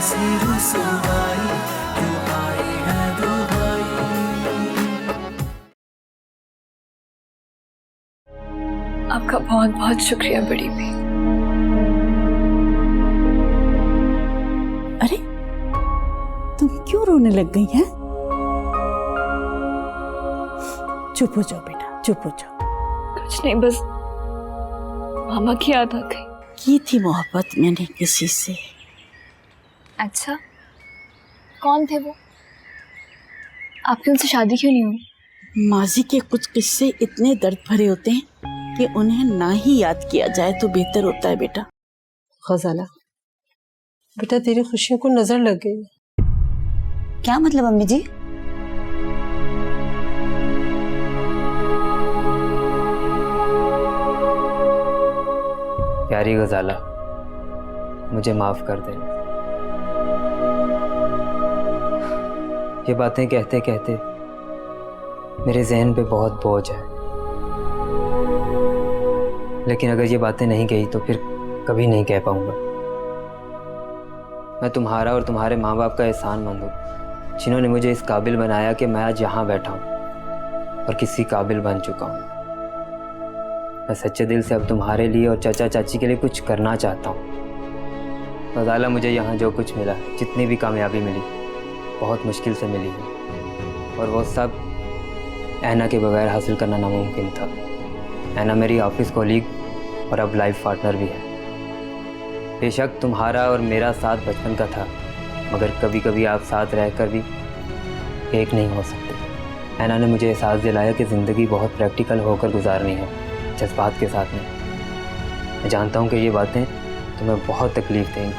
ऐसी रुसवाई क्यों आए हैं दुहाई। आपका बहुत बहुत शुक्रिया बड़ी भी। अरे तुम क्यों रोने लग गई हैं? चुप हो जाओ बेटा, चुप हो जाओ। कुछ नहीं, बस मामा की याद आ गई। की थी मोहब्बत मैंने किसी से। अच्छा, कौन थे वो? आपकी उनसे शादी क्यों नहीं हुई? माजी के कुछ किस्से इतने दर्द भरे होते हैं कि उन्हें ना ही याद किया जाए तो बेहतर होता है बेटा। गजाला बेटा, तेरी खुशियों को नजर लग गई। क्या मतलब अम्मी जी? प्यारी गजाला, मुझे माफ कर देना। ये बातें कहते कहते मेरे जहन पे बहुत बोझ है, लेकिन अगर ये बातें नहीं कही तो फिर कभी नहीं कह पाऊंगा। मैं तुम्हारा और तुम्हारे माँ बाप का एहसानमंद हूँ, जिन्होंने मुझे इस काबिल बनाया कि मैं आज यहाँ बैठा हूँ और किसी काबिल बन चुका हूँ। मैं सच्चे दिल से अब तुम्हारे लिए और चाचा चाची के लिए कुछ करना चाहता हूँ। गजाला, मुझे यहाँ जो कुछ मिला, जितनी भी कामयाबी मिली, बहुत मुश्किल से मिली है, और वो सब ऐना के बगैर हासिल करना नामुमकिन था। ऐना मेरी ऑफिस कोलीग और अब लाइफ पार्टनर भी है। बेशक तुम्हारा और मेरा साथ बचपन का था, मगर कभी कभी आप साथ रहकर भी एक नहीं हो सकते। ऐना ने मुझे एहसास दिलाया कि ज़िंदगी बहुत प्रैक्टिकल होकर गुजारनी है, जज्बात के साथ नहीं। मैं जानता हूँ कि ये बातें तुम्हें बहुत तकलीफ देंगी,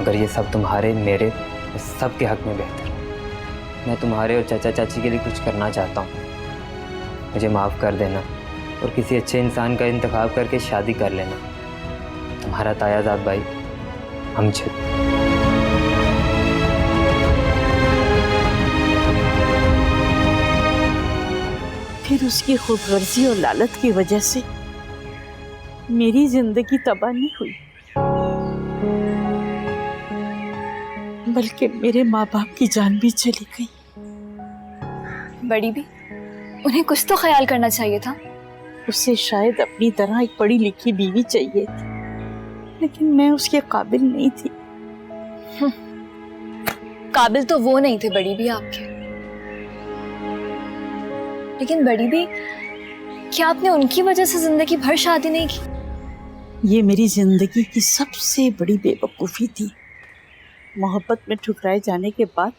मगर ये सब तुम्हारे, मेरे और सब के हक़ में बेहतर है। मैं तुम्हारे और चाचा चाची के लिए कुछ करना चाहता हूँ। मुझे माफ़ कर देना और किसी अच्छे इंसान का इंतखाब करके शादी कर लेना। तुम्हारा तायाजाद भाई अमजद। फिर उसकी खुदगर्जी और लालच की वजह से मेरी जिंदगी तबाह नहीं हुई, बल्कि मेरे माँ बाप की जान भी चली गई। बड़ी भी, उन्हें कुछ तो ख्याल करना चाहिए था। उसे शायद अपनी तरह एक पढ़ी लिखी बीवी चाहिए थी, लेकिन मैं उसके काबिल नहीं थी। काबिल तो वो नहीं थे बड़ी भी आपके। लेकिन बड़ी भी, क्या आपने उनकी वजह से जिंदगी भर शादी नहीं की? ये मेरी जिंदगी की सबसे बड़ी बेवकूफ़ी थी। मोहब्बत में ठुकराए जाने के बाद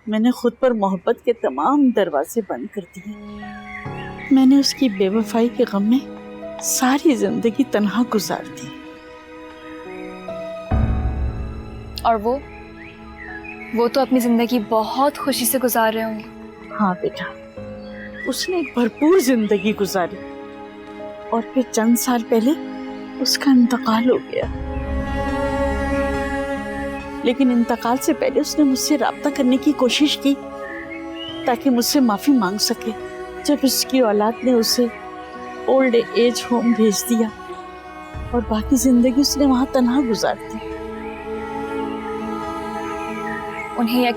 मैंने खुद पर मोहब्बत के तमाम दरवाजे बंद कर दिए। मैंने उसकी बेवफाई के गम में सारी जिंदगी तन्हा गुजार दी। और वो तो अपनी जिंदगी बहुत खुशी से गुजार रहे होंगे। हाँ बेटा, उसने एक भरपूर जिंदगी गुजारी और फिर चंद साल पहले उसका इंतकाल हो गया। लेकिन इंतकाल से पहले उसने मुझसे राब्ता करने की कोशिश की ताकि मुझसे माफी मांग सके। जब उसकी औलाद ने उसे ओल्ड एज होम भेज दिया और बाकी जिंदगी उसने वहां तन्हा गुजार दी। उन्हें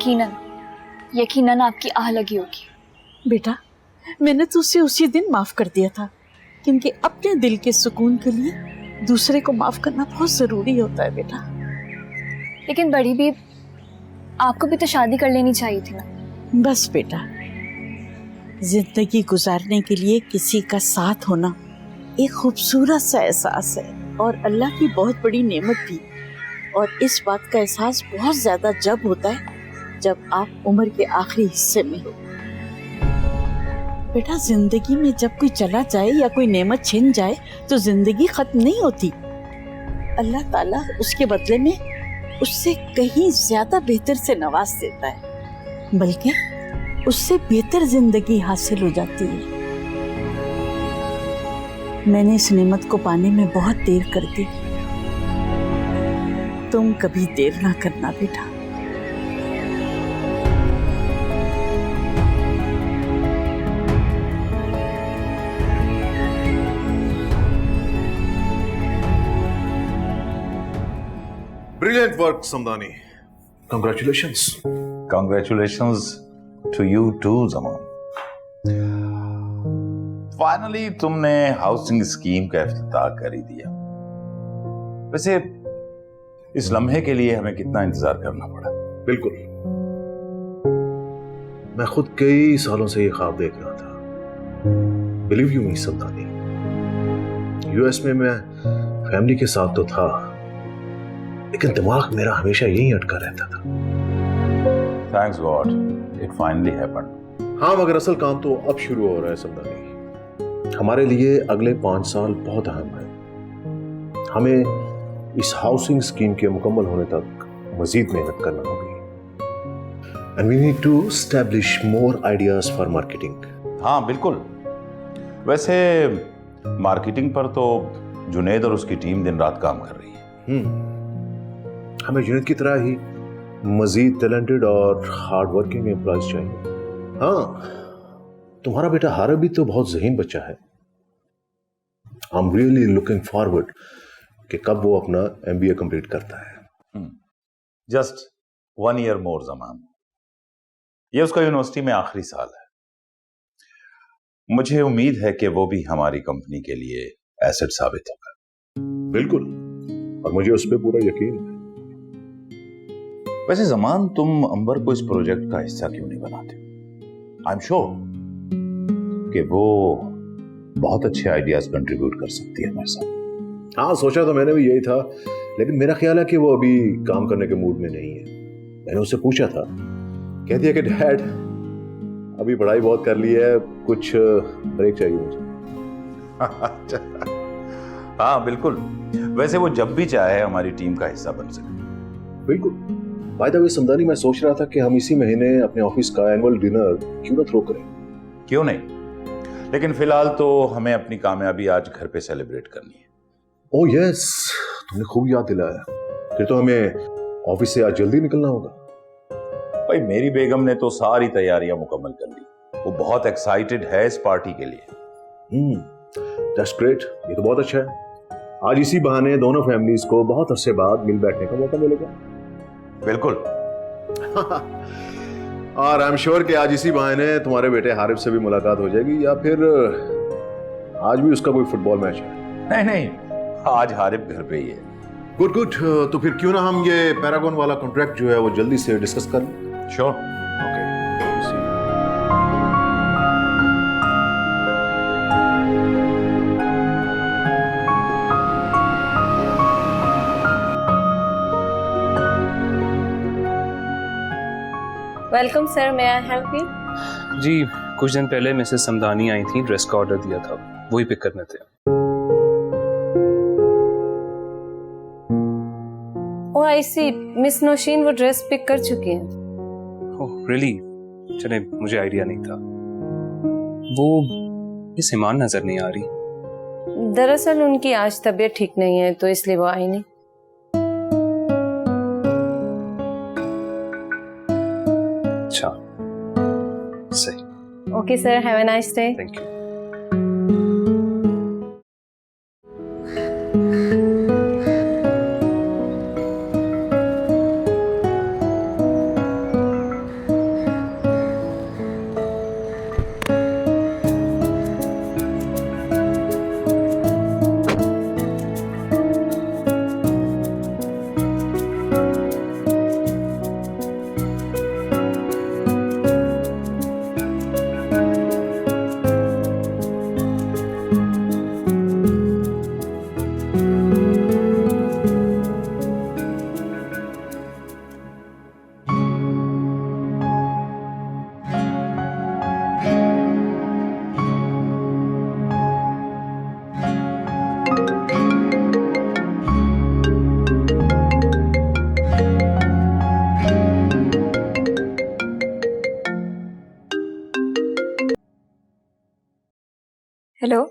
यकीनन आपकी आह लगी होगी। बेटा, मैंने तो उसे उसी दिन माफ कर दिया था, क्योंकि अपने दिल के सुकून के लिए दूसरे को माफ करना बहुत जरूरी होता है बेटा। लेकिन बड़ी भी, आपको भी तो शादी कर लेनी चाहिए थी ना। बस बेटा, जिंदगी गुजारने के लिए किसी का साथ होना एक खूबसूरत सा एहसास है और अल्लाह की बहुत बड़ी नेमत भी। और इस बात का एहसास बहुत ज्यादा जब होता है जब आप उम्र के आखिरी हिस्से में हो। बेटा, जिंदगी में जब कोई चला जाए या कोई नेमत छिन जाए तो जिंदगी खत्म नहीं होती। अल्लाह ताला उसके बदले में उससे कहीं ज्यादा बेहतर से नवाज देता है, बल्कि उससे बेहतर जिंदगी हासिल हो जाती है। मैंने इस नेमत को पाने में बहुत देर कर दी। तुम कभी देर ना करना बेटा। Brilliant work Samdani. Congratulations. Congratulations to you too, Zaman. Finally तुमने हाउसिंग स्कीम का इफ्तिताह कर ही दिया। वैसे इस लम्हे के लिए हमें कितना इंतजार करना पड़ा? बिल्कुल, मैं खुद कई सालों से ये ख्वाब देख रहा था। Believe you me Samdani, US में मैं फैमिली के साथ तो था, लेकिन दिमाग मेरा हमेशा यही अटका रहता था। Thanks God it finally happened. हाँ, मगर असल काम तो अब शुरू हो रहा है समदानी। हमारे लिए अगले 5 साल बहुत अहम है। हमें इस हाउसिंग स्कीम के मुकम्मल होने तक मजीद मेहनत करना होगी। And we need to establish more ideas for marketing. हाँ बिल्कुल। वैसे मार्केटिंग पर तो जुनेद और उसकी टीम दिन रात काम कर रही है। हमें जुनेद की तरह ही मजीद टैलेंटेड और हार्ड वर्किंग एम्प्लॉयज चाहिए। हाँ, तुम्हारा बेटा हारिब भी तो बहुत ज़हीन बच्चा है। I am really looking forward कि कब वो अपना MBA कंप्लीट करता है। जस्ट 1 ईयर मोर जमान। ये उसका यूनिवर्सिटी में आखिरी साल है। मुझे उम्मीद है कि वो भी हमारी कंपनी के लिए एसेट साबित होगा। बिल्कुल, और मुझे उस पर पूरा यकीन है। वैसे जमान, तुम अंबर को इस प्रोजेक्ट का हिस्सा क्यों नहीं बनाते? आई एम श्योर कि वो बहुत अच्छे आइडियाज कंट्रीब्यूट कर सकती है हमारे साथ। हाँ, सोचा तो मैंने भी यही था, लेकिन मेरा ख्याल है कि वो अभी काम करने के मूड में नहीं है। मैंने उससे पूछा था, कहती है कि डैड अभी पढ़ाई बहुत कर ली है, कुछ ब्रेक चाहिए मुझे। हाँ बिल्कुल, वैसे वो जब भी चाहे हमारी टीम का हिस्सा बन सके। बिल्कुल। बाय द वे समदानी, मैं सोच रहा था कि हम इसी महीने अपने ऑफिस का एनुअल डिनर क्यों ना थ्रो करें। क्यों नहीं, लेकिन फिलहाल तो हमें अपनी कामयाबी आज घर पे सेलिब्रेट करनी है। ओह यस, तुमने खूब याद दिलाया। फिर तो हमें ऑफिस से आज जल्दी निकलना होगा। भाई मेरी बेगम ने तो सारी तैयारियां मुकम्मल कर ली। वो बहुत एक्साइटेड है इस पार्टी के लिए। दैट्स ग्रेट, ये तो बहुत अच्छा है। आज इसी बहाने दोनों फैमिलीज को बहुत अरसे बाद मिल बैठने का मौका मिलेगा। बिल्कुल। और आई एम श्योर कि आज इसी बहाने तुम्हारे बेटे हारिब से भी मुलाकात हो जाएगी, या फिर आज भी उसका कोई फुटबॉल मैच है। नहीं नहीं, आज हारिब घर पे ही है। गुड गुड, तो फिर क्यों ना हम ये पैरागॉन वाला कॉन्ट्रैक्ट जो है वो जल्दी से डिस्कस कर लें। Sure. Okay. Welcome sir, may I help you? जी, कुछ दिन पहले मिसेस समदानी आई थी, ड्रेस का ऑर्डर दिया था, वही पिक करने थे। ओह आई सी, मिस नौशीन वो ड्रेस पिक कर चुकी हैं। Oh really? चले, मुझे आइडिया नहीं था। वो इस ईमान नजर नहीं आ रही। दरअसल उनकी आज तबीयत ठीक नहीं है, तो इसलिए वो आई नहीं। अच्छा, सही। Okay sir, have a nice day. Thank you. Hello.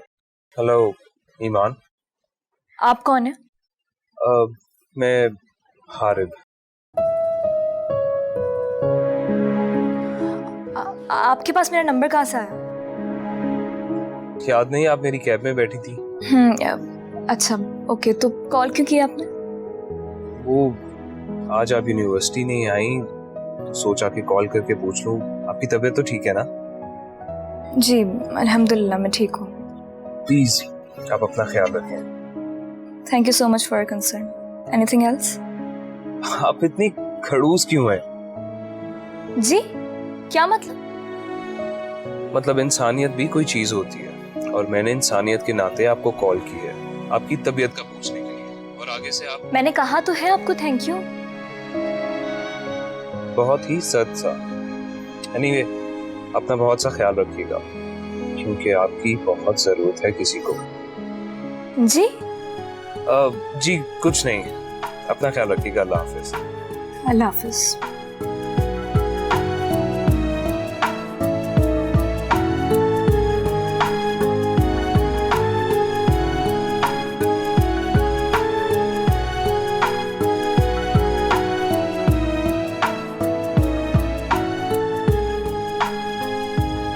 Hello Iman. आप कौन है? मैं हारिब। आपके पास मेरा नंबर कहाँ से आया? याद नहीं, आप मेरी कैब में बैठी थी। अच्छा ओके, तो कॉल क्यों किया आपने? वो आज आप यूनिवर्सिटी नहीं आई तो सोचा कि कॉल करके पूछ लूं, आपकी तबीयत तो ठीक है ना? जी अल्हम्दुलिल्लाह मैं ठीक हूँ। प्लीज आप अपना ख्याल रखें। Thank you so much for your concern. Anything else? आप इतनी खड़ूस क्यों हैं? जी क्या मतलब? मतलब इंसानियत भी कोई चीज होती है और मैंने इंसानियत के नाते आपको कॉल की है आपकी तबीयत का पूछने के लिए, और आगे से आप मैंने कहा तो है आपको थैंक यू। बहुत ही सद सा। एनीवे अपना बहुत सा ख्याल रखिएगा क्योंकि आपकी बहुत जरूरत है किसी को। जी जी कुछ नहीं, अपना ख्याल रखिएगा। अल्लाह हाफिज। अल्लाह हाफिज।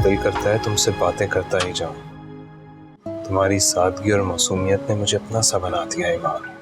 दिल करता है तुमसे बातें करता ही जाऊं। तुम्हारी सादगी और मासूमियत ने मुझे अपना सा बना दिया ईमान।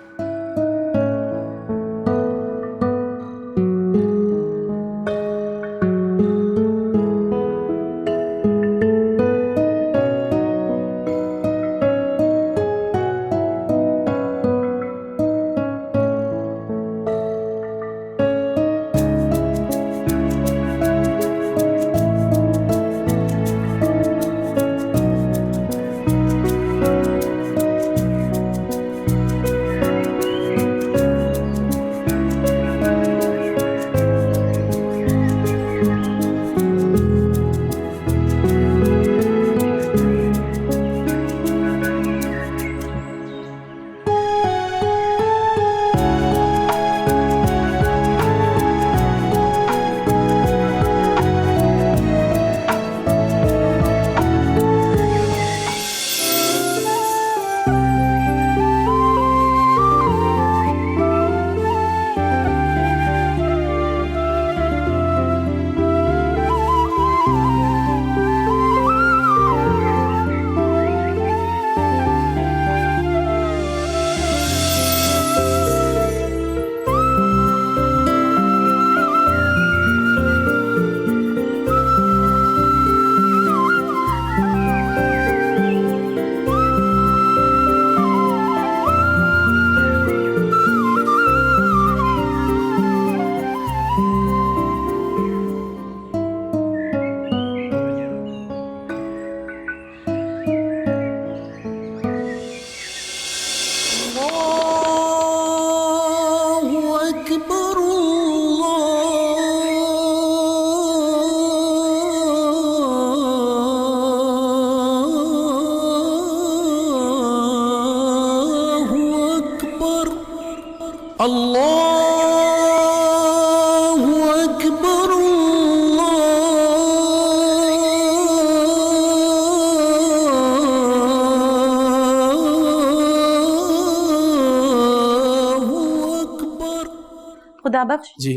खुदाबख्श जी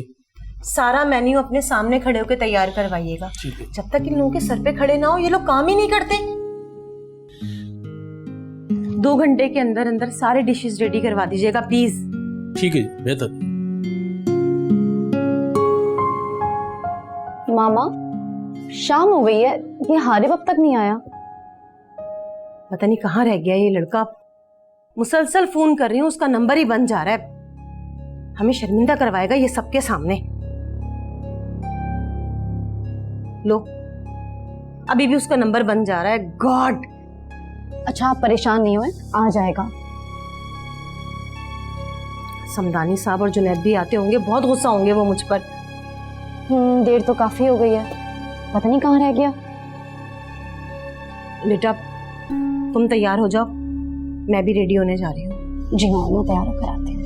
सारा मेन्यू अपने सामने खड़े होकर तैयार करवाइएगा। ठीक है। जब तक इन लोगों के सर पे खड़े ना हो ये लोग काम ही नहीं करते। 2 घंटे के अंदर अंदर सारे डिशेस रेडी करवा दीजिएगा प्लीज। ठीक है बेहतर। मामा शाम हो गई है, ये हारिब अब तक नहीं आया। पता नहीं कहाँ रह गया ये लड़का। मुसलसल फोन कर रही हूँ उसका नंबर ही बंद जा रहा है। हमें शर्मिंदा करवाएगा ये सबके सामने। लो अभी भी उसका नंबर बंद जा रहा है। गॉड। अच्छा आप परेशान नहीं हुए, आ जाएगा। समदानी साहब और जुनैद भी आते होंगे, बहुत गुस्सा होंगे वो मुझ पर। देर तो काफी हो गई है, पता नहीं कहाँ रह गया। बेटा तुम तैयार हो जाओ, मैं भी रेडी होने जा रही हूँ। जी हाँ मैं तैयार होकर आती हूँ।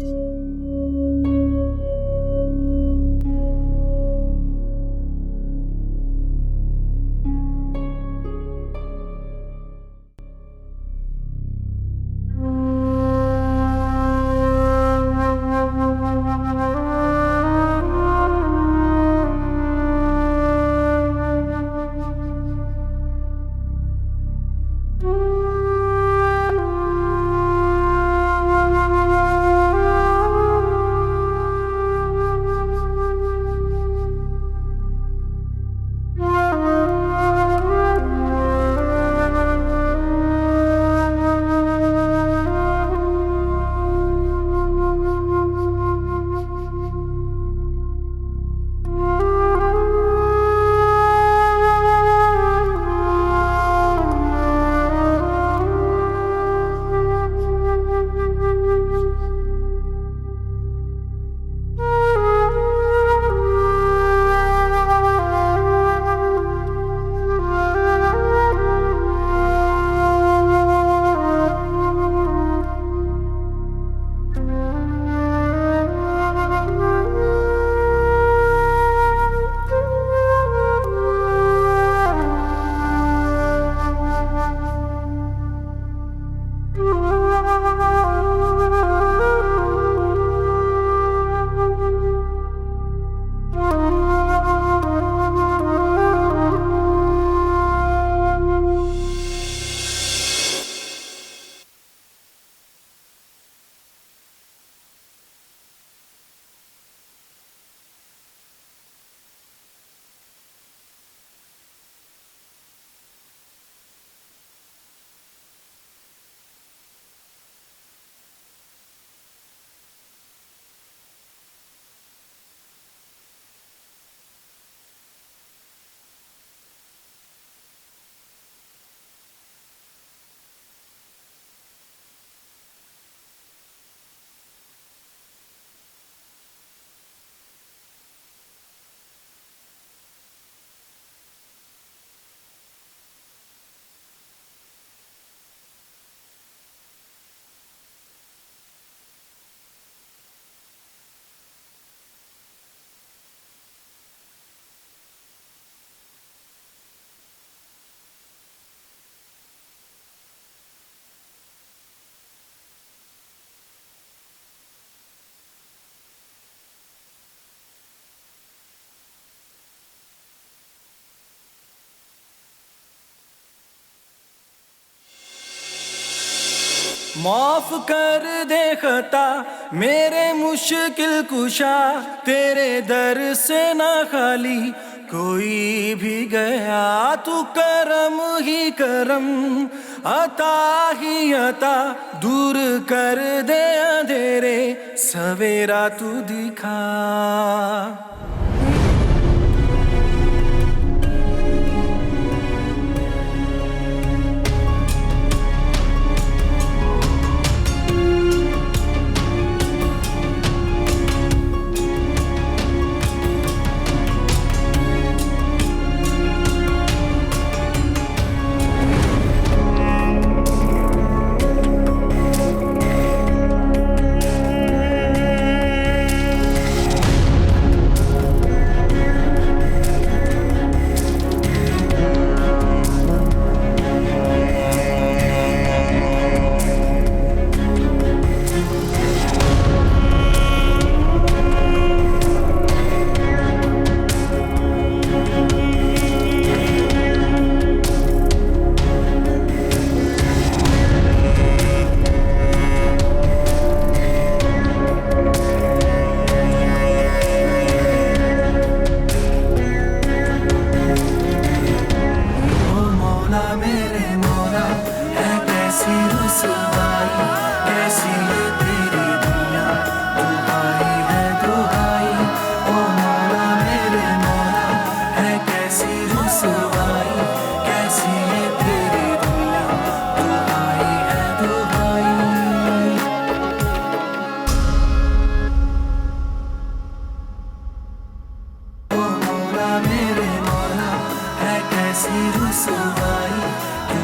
माफ कर दे खता मेरे मुश्किल कुशा, तेरे दर से ना खाली कोई भी गया। तू करम ही करम, अता ही अता, दूर कर दे अंधेरे, सवेरा तू दिखा। मेरे मौला है कैसी रुसवाई।